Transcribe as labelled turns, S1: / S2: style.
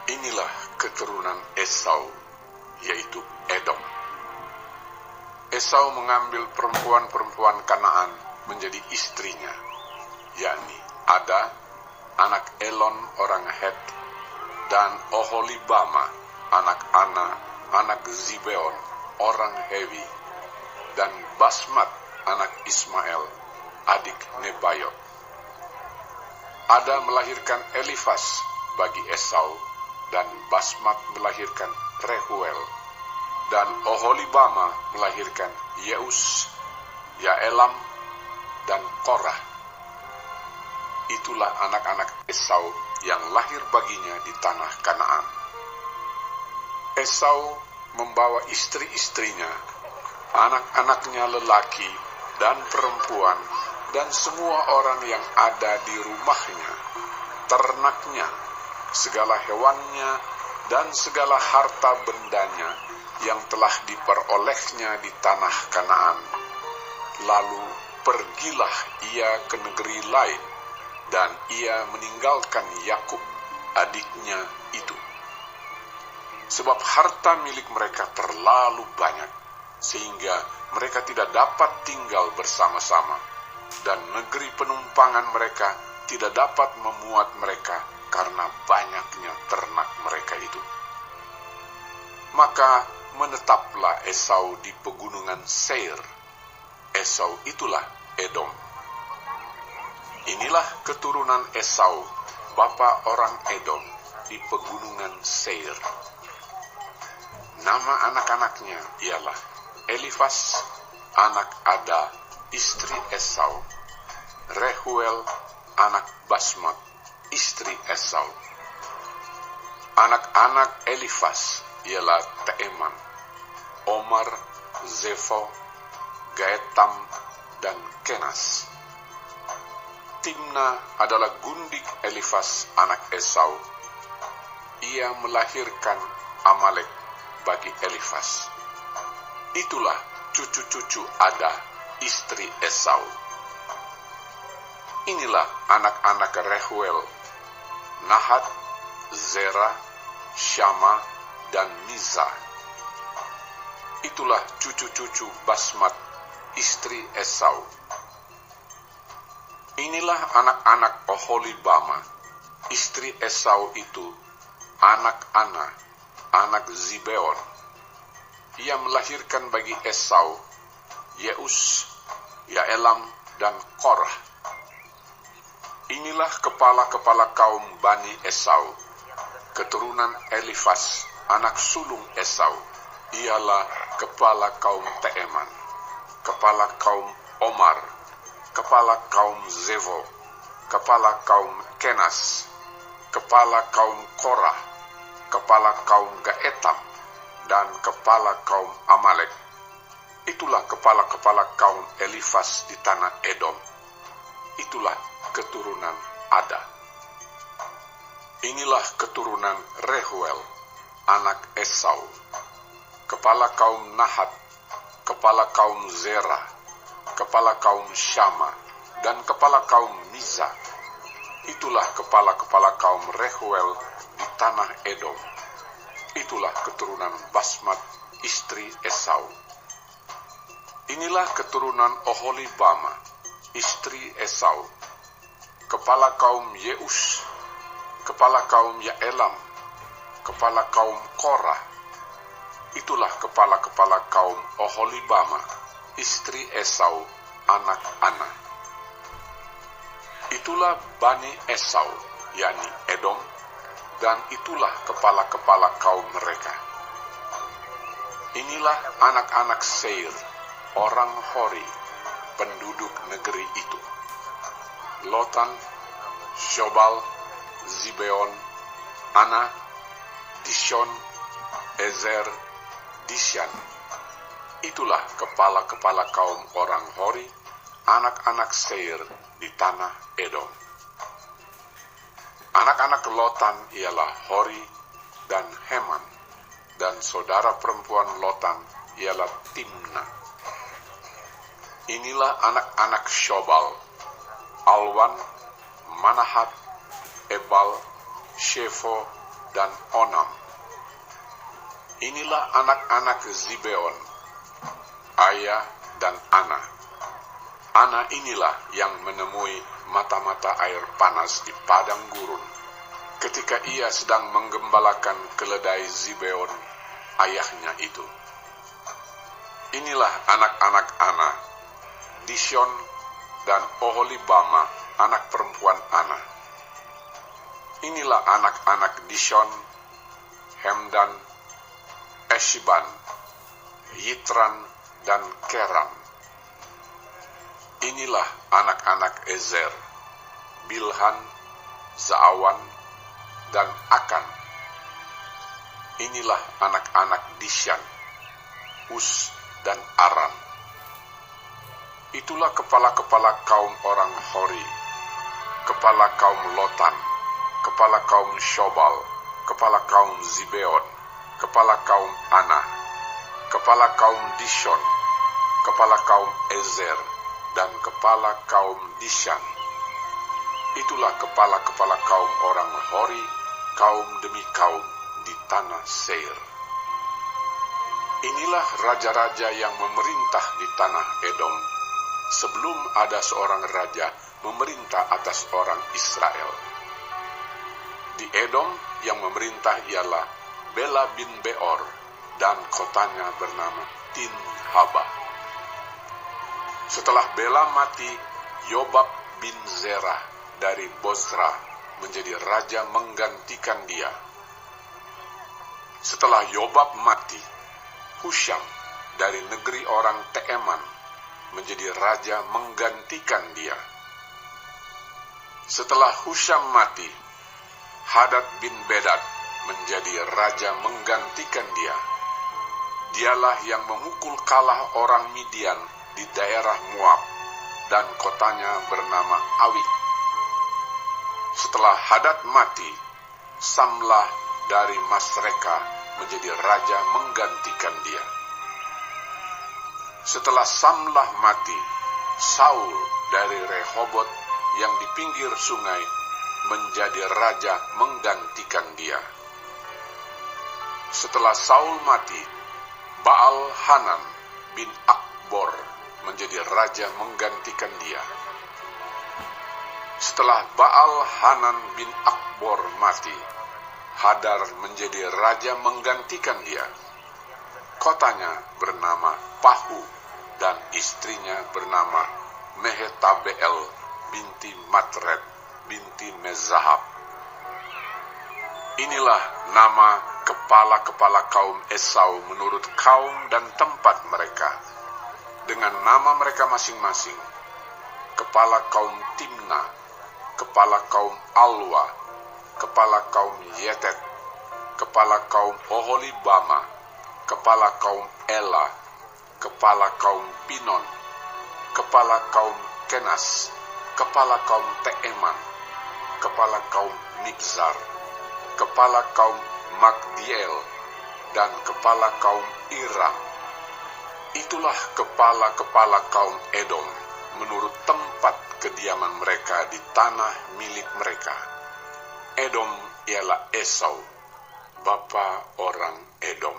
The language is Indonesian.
S1: Inilah keturunan Esau, yaitu Edom. Esau mengambil perempuan-perempuan Kanaan menjadi istrinya, yakni Ada, anak Elon orang Het, dan Oholibama, anak Ana, anak Zibeon orang Hewi, dan Basmat, anak Ismael, adik Nebayot. Ada melahirkan Elifas bagi Esau, dan Basmat melahirkan Rehuel, dan Oholibama melahirkan Yeus, Yaelam, dan Korah. Itulah anak-anak Esau yang lahir baginya di tanah Kanaan. Esau membawa istri-istrinya, anak-anaknya lelaki dan perempuan, dan semua orang yang ada di rumahnya, ternaknya, segala hewannya, dan segala harta bendanya yang telah diperolehnya di tanah Kanaan. Lalu pergilah ia ke negeri lain, dan ia meninggalkan Yakub, adiknya itu. Sebab harta milik mereka terlalu banyak, sehingga mereka tidak dapat tinggal bersama-sama, dan negeri penumpangan mereka tidak dapat memuat mereka karena banyaknya ternak mereka itu. Maka menetaplah Esau di pegunungan Seir. Esau itulah Edom. Inilah keturunan Esau, bapa orang Edom, di pegunungan Seir. Nama anak-anaknya ialah Elifas, anak Ada, istri Esau, Rehuel, anak Basmat, istri Esau. Anak-anak Elifas ialah Teeman, Omar, Zefo, Gaetam, dan Kenas. Timna adalah gundik Elifas anak Esau. Ia melahirkan Amalek bagi Elifas. Itulah cucu-cucu Ada, istri Esau. Inilah anak-anak Rehuel, Nahat, Zera, Syama, dan Miza. Itulah cucu-cucu Basmat, istri Esau. Inilah anak-anak Oholibama, istri Esau itu, anak Ana, anak Zibeon. Ia melahirkan bagi Esau, Yeus, Yaelam, dan Korah. Inilah kepala-kepala kaum Bani Esau, keturunan Elifas, anak sulung Esau. Ialah kepala kaum Teeman, kepala kaum Omar, kepala kaum Zevo, kepala kaum Kenas, kepala kaum Korah, kepala kaum Gaetam, dan kepala kaum Amalek. Itulah kepala-kepala kaum Elifas di tanah Edom. Itulah keturunan Ada. Inilah keturunan Rehuel, anak Esau, kepala kaum Nahat, kepala kaum Zera, kepala kaum Syama, dan kepala kaum Miza. Itulah kepala-kepala kaum Rehuel di tanah Edom. Itulah keturunan Basmat, istri Esau. Inilah keturunan Oholibama, istri Esau, kepala kaum Yeus, kepala kaum Yaelam, kepala kaum Korah. Itulah kepala-kepala kaum Oholibama, istri Esau, anak Ana. Itulah Bani Esau, yakni Edom, dan itulah kepala-kepala kaum mereka. Inilah anak-anak Seir, orang Hori, penduduk negeri itu. Lotan, Shobal, Zibeon, Ana, Dishon, Ezer, Dishan. Itulah kepala-kepala kaum orang Hori, anak-anak Seir di tanah Edom. Anak-anak Lotan ialah Hori dan Heman, dan saudara perempuan Lotan ialah Timna. Inilah anak-anak Shobal, Alwan, Manahat, Ebal, Shefo, dan Onam. Inilah anak-anak Zibeon, Ayah dan Ana. Ana inilah yang menemui mata-mata air panas di padang gurun, ketika ia sedang menggembalakan keledai Zibeon, ayahnya itu. Inilah anak-anak Ana, Dishon dan Oholibama, anak perempuan Ana. Inilah anak-anak Dishon, Hemdan, Eshiban, Yitran, dan Keran. Inilah anak-anak Ezer, Bilhan, Zaawan, dan Akan. Inilah anak-anak Dishan, Us, dan Aran. Itulah kepala-kepala kaum orang Hori, kepala kaum Lotan, kepala kaum Shobal, kepala kaum Zibeon, kepala kaum Ana, kepala kaum Dishon, kepala kaum Ezer, dan kepala kaum Dishan. Itulah kepala-kepala kaum orang Hori, kaum demi kaum di tanah Seir. Inilah raja-raja yang memerintah di tanah Edom, sebelum ada seorang raja memerintah atas orang Israel. Di Edom yang memerintah ialah Bela bin Beor, dan kotanya bernama Dinhaba. Setelah Bela mati, Yobab bin Zerah dari Bozrah menjadi raja menggantikan dia. Setelah Yobab mati, Husham dari negeri orang Teeman menjadi raja menggantikan dia. Setelah Husham mati, Hadad bin Bedad menjadi raja menggantikan dia. Dialah yang memukul kalah orang Midian di daerah Moab, dan kotanya bernama Awit. Setelah Hadad mati, Samlah dari Masreka menjadi raja menggantikan dia. Setelah Samlah mati, Saul dari Rehobot yang di pinggir sungai menjadi raja menggantikan dia. Setelah Saul mati, Baal Hanan bin Akbor menjadi raja menggantikan dia. Setelah Baal Hanan bin Akbor mati, Hadar menjadi raja menggantikan dia. Kotanya bernama Pahu, dan istrinya bernama Mehetabeel binti Matred binti Mezahab. Inilah nama kepala-kepala kaum Esau menurut kaum dan tempat mereka, dengan nama mereka masing-masing: kepala kaum Timna, kepala kaum Alwa, kepala kaum Yetet, kepala kaum Oholibama, kepala kaum Ela, kepala kaum Pinon, kepala kaum Kenas, kepala kaum Teeman, kepala kaum Migzar, kepala kaum Magdiel, dan kepala kaum Iram. Itulah kepala-kepala kaum Edom menurut tempat kediaman mereka di tanah milik mereka. Edom ialah Esau, bapa orang Edom.